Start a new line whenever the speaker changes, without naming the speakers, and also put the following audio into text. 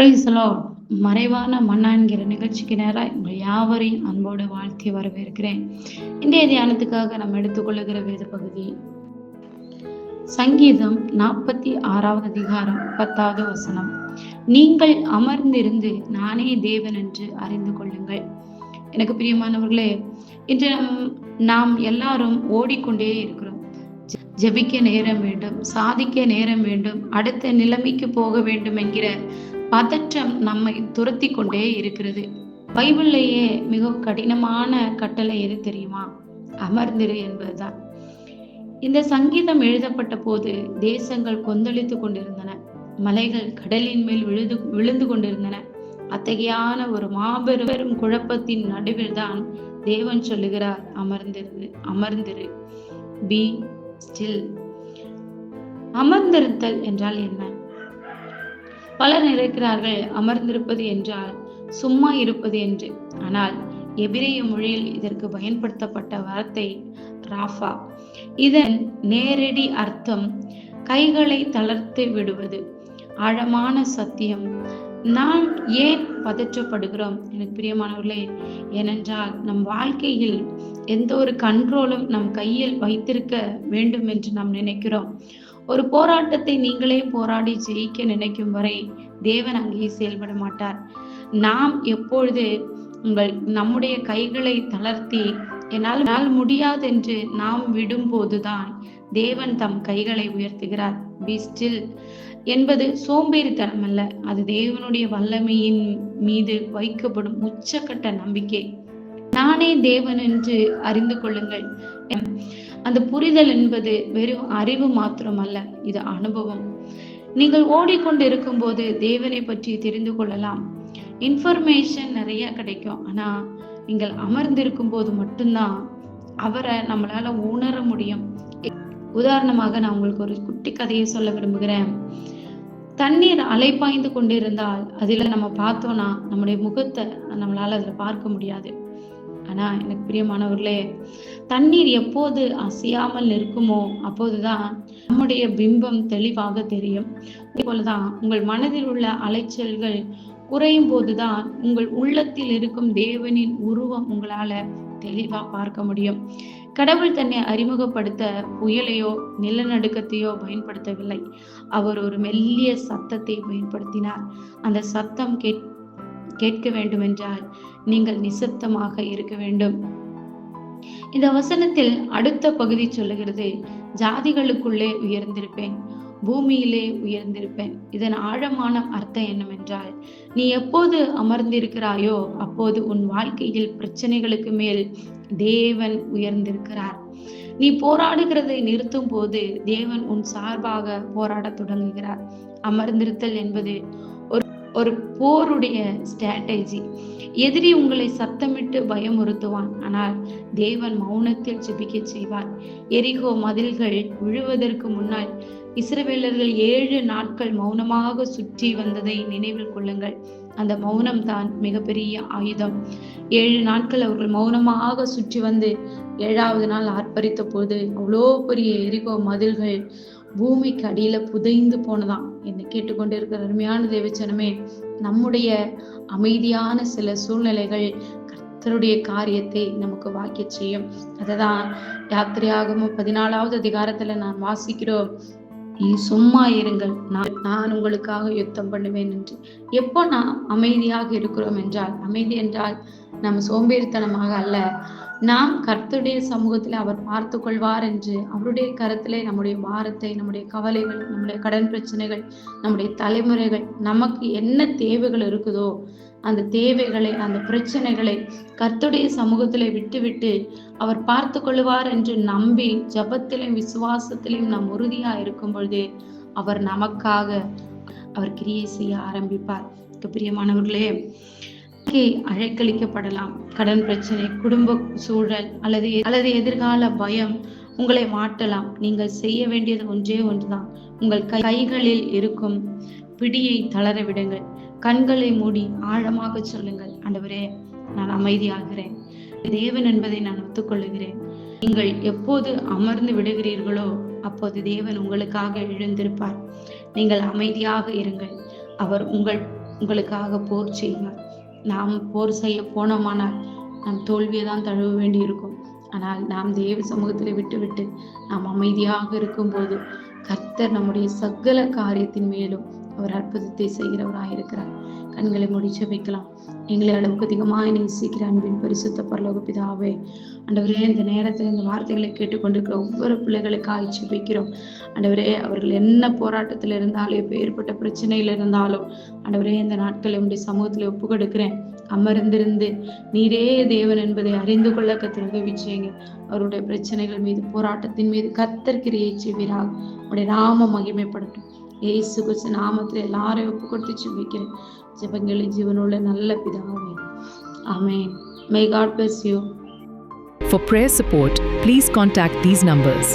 Praise the Lord. மறைவான மன்னா என்கிற நிகழ்ச்சிக்கு நேராக உங்கள் யாவரையும் அன்போடு வாழ்த்தி வரவேற்கிறேன். இன்றைய தியானத்துக்காக நம்ம எடுத்துக்கொள்ளுகிற வேத பகுதி சங்கீதம் 46வது அதிகாரம் 10வது வசனம். நீங்கள் அமர்ந்திருந்து நானே தேவன் என்று அறிந்து கொள்ளுங்கள். எனக்கு பிரியமானவர்களே, இன்று நாம் எல்லாரும் ஓடிக்கொண்டே இருக்கிறோம். ஜெபிக்க நேரம் வேண்டும், சாதிக்க நேரம் வேண்டும், அடுத்த நிலைமைக்கு போக வேண்டும் என்கிற பதற்றம் நம்மை துரத்தி கொண்டே இருக்கிறது. பைபிள்லேயே மிகவும் கடினமான கட்டளை எது தெரியுமா? அமர்ந்திரு என்பதுதான். இந்த சங்கீதம் எழுதப்பட்ட போது தேசங்கள் கொந்தளித்து கொண்டிருந்தன, மலைகள் கடலின் மேல் விழுந்து கொண்டிருந்தன. அத்தகையான ஒரு மாபெரும் குழப்பத்தின் நடுவில் தான் தேவன் சொல்லுகிறார், அமர்ந்திரு, பி ஸ்டில். அமர்ந்திருத்தல் என்றால் என்ன? பலர் நினைக்கிறார்கள் அமர்ந்திருப்பது என்றால் சும்மா இருப்பது என்று. ஆனால் எபிரேய மொழியில் இதற்கு பயன்படுத்தப்பட்ட வார்த்தை ராஃபா. இதன் நேரடி அர்த்தம் கைகளை தளர்த்து விடுவது. ஆழமான சத்தியம். நாம் ஏன் பதற்றப்படுகிறோம்? எனக்கு பிரியமானவர்களே, ஏனென்றால் நம் வாழ்க்கையில் எந்த ஒரு கண்ட்ரோலும் நம் கையில் வைத்திருக்க வேண்டும் என்று நாம் நினைக்கிறோம். ஒரு போராட்டத்தை நீங்களே போராடி ஜெயிக்க நினைக்கும் வரை தேவன் அங்கே செயல்பட மாட்டார். நாம் எப்பொழுது நம்முடைய கைகளை தளர்த்தி என்னால் முடியாது என்று நாம் விடும் போதுதான் தேவன் தம் கைகளை உயர்த்துகிறார். பி ஸ்டில் என்பது சோம்பேறித்தனம் அல்ல, அது தேவனுடைய வல்லமையின் மீது வைக்கப்படும் உச்சக்கட்ட நம்பிக்கை. நானே தேவன் என்று அறிந்து கொள்ளுங்கள். அந்த புரிதல் என்பது வெறும் அறிவு மாத்திரம் அல்ல, இது அனுபவம். நீங்கள் ஓடிக்கொண்டு இருக்கும் போது தேவனை பற்றி தெரிந்து கொள்ளலாம். இன்ஃபர்மேஷன் நிறைய கிடைக்கும். ஆனா நீங்கள் அமர்ந்திருக்கும் போது மட்டும்தான் அவரை நம்மளால உணர முடியும். உதாரணமாக நான் உங்களுக்கு ஒரு குட்டி கதையை சொல்ல விரும்புகிறேன். தண்ணீர் அலைப்பாய்ந்து கொண்டிருந்தால் அதில் நம்ம பார்த்தோம்னா நம்முடைய முகத்தை நம்மளால அதில் பார்க்க முடியாது. ஆனா எனக்கு பிரியமானவர்களே, தண்ணீர் எப்போது அசையாமல் இருக்குமோ அப்போதுதான் நம்முடைய பிம்பம் தெளிவாக தெரியும். அதே போலதான் உங்கள் மனதில் உள்ள அலைச்சல்கள் குறையும் போதுதான் உங்கள் உள்ளத்தில் இருக்கும் தேவனின் உருவம் உங்களால தெளிவா பார்க்க முடியும். கடவுள் தன்னை அறிமுகப்படுத்த புயலையோ நிலநடுக்கத்தையோ பயன்படுத்தவில்லை. அவர் ஒரு மெல்லிய சத்தத்தை பயன்படுத்தினார். அந்த சத்தம் கேட்க வேண்டும் என்றால் நீங்கள் நிசப்தமாக இருக்க வேண்டும். இந்த வசனத்தில் அடுத்த பகுதி சொல்லுகிறது, ஜாதிகளுக்குள்ளே உயர்ந்திருப்பேன், பூமியிலே உயர்ந்திருப்பேன். இதன் ஆழமான அர்த்தம் என்னவென்றால், நீ எப்போது அமர்ந்திருக்கிறாயோ அப்போது உன் வாழ்க்கையில் பிரச்சனைகளுக்கு மேல் தேவன் உயர்ந்திருக்கிறார். நீ போராடுகிறதை நிறுத்தும் போது தேவன் உன் சார்பாக போராட தொடங்குகிறார். அமர்ந்திருத்தல் என்பது ஒரு போருடைய ஸ்ட்ராட்டஜி. எதிரி உங்களை சத்தமிட்டு பயமுறுத்துவான், ஆனால் தேவன் மௌனத்தில் ஜெபிக்க செய்வார். எரிகோ மதில்கள் விழுவதற்கு முன்னால் இஸ்ரவேலர்கள் 7 நாட்கள் மௌனமாக சுற்றி வந்ததை நினைவில் கொள்ளுங்கள். அந்த மௌனம் தான் மிகப்பெரிய ஆயுதம். 7 நாட்கள் அவர்கள் மௌனமாக சுற்றி வந்து 7வது நாள் ஆர்ப்பரித்த போது அவ்வளோ பெரிய எரிகோ மதில்கள் பூமிக்கு அடியில புதைந்து போனதாம். என்னை கேட்டுக்கொண்டு இருக்கிற அருமையான தேவச்சனமே, நம்முடைய அமைதியான சில சூழ்நிலைகள் கர்த்தருடைய காரியத்தை நமக்கு வாக்கிய செய்யும். அததான் யாத்திரையாகமம் 14வது அதிகாரத்துல நான் வாசிக்கிறோம், நீ சும்மா இருங்கள், நான் உங்களுக்காக யுத்தம் பண்ணுவேன் என்று. எப்போ நாம் அமைதியாக இருக்கிறோம் என்றால், அமைதி என்றால் நம்ம சோம்பேறித்தனமாக அல்ல, நாம் கர்த்தருடைய சமூகத்தில் அவர் பார்த்து கொள்வார் என்று அவருடைய கரத்திலே நம்முடைய பாரத்தை, நம்முடைய கவலைகள், நம்முடைய கடன் பிரச்சனைகள், நம்முடைய தலைமுறைகள், நமக்கு என்ன தேவைகள் இருக்குதோ அந்த தேவைகளை, அந்த பிரச்சனைகளை கர்த்தருடைய சமூகத்திலே விட்டுவிட்டு அவர் பார்த்து கொள்வார் என்று நம்பி ஜபத்திலும் விசுவாசத்திலும் நாம் உறுதியா இருக்கும் பொழுது அவர் நமக்காக அவர் கிரியை செய்ய ஆரம்பிப்பார். பிரியமானவர்களே, அழைக்கழிக்கப்படலாம். கடன் பிரச்சனை, குடும்ப சூழல் அல்லது எதிர்கால பயம் உங்களை மாட்டலாம். நீங்கள் செய்ய வேண்டியது ஒன்றே ஒன்றுதான். உங்கள் கைகளில் இருக்கும் பிடியை தளர விடுங்கள். கண்களை மூடி ஆழமாக சொல்லுங்கள், ஆண்டவரே நான் அமைதியாகிறேன், தேவன் என்பதை நான் ஒத்துக்கொள்ளுகிறேன். நீங்கள் எப்போது அமர்ந்து விடுகிறீர்களோ அப்போது தேவன் உங்களுக்காக எழுந்திருப்பார். நீங்கள் அமைதியாக இருங்கள். அவர் உங்கள் உங்களுக்காக போர் செய்வார். நாம் போர் செய்ய போனோமானால் நாம் தோல்வியை தான் தழுவ வேண்டி இருக்கும். ஆனால் நாம் தேவ சமூகத்தில் விட்டு நாம் அமைதியாக இருக்கும்போது கர்த்தர் நம்முடைய சகல காரியத்தின் மேலும் அவர் அற்புதத்தை செய்கிறவராயிருக்கிறார். கண்களை மூடி ஜெபிக்கலாம். எங்களை அளவுக்கு அதிகமாக நேசிக்கிற அன்பின் பரிசுத்த பரலோக பிதாவே, ஆண்டவரே, இந்த நேரத்தில் இந்த வார்த்தைகளை கேட்டுக்கொண்டிருக்கிற ஒவ்வொரு பிள்ளைகளுக்காக ஜெபிக்கிறோம். ஆண்டவரே, அவர்கள் என்ன போராட்டத்தில் இருந்தாலும், எப்போ ஏற்பட்ட பிரச்சனையில் இருந்தாலும், ஆண்டவரே, இந்த நாட்களை உடைய சமூகத்தில் ஒப்பு கொடுக்கிறேன். அமர்ந்திருந்து நீரே தேவன் என்பதை அறிந்து கொள்ள கர்த்தர் உதவி செய்யுங்க. அவருடைய பிரச்சனைகள் மீது, போராட்டத்தின் மீது கர்த்தர் கிரியை செய்வீராக. உடைய நாம மகிமைப்படட்டும். இயேசு கிறிஸ்து நாமத்தில் எல்லாரையும் ஒப்பு கொடுத்து ஜெபிக்கிறேன். ஜெபங்களை ஜீவனுள்ள நல்ல பிதாவே, ஆமென். May God bless you.
For prayer support, please contact these numbers.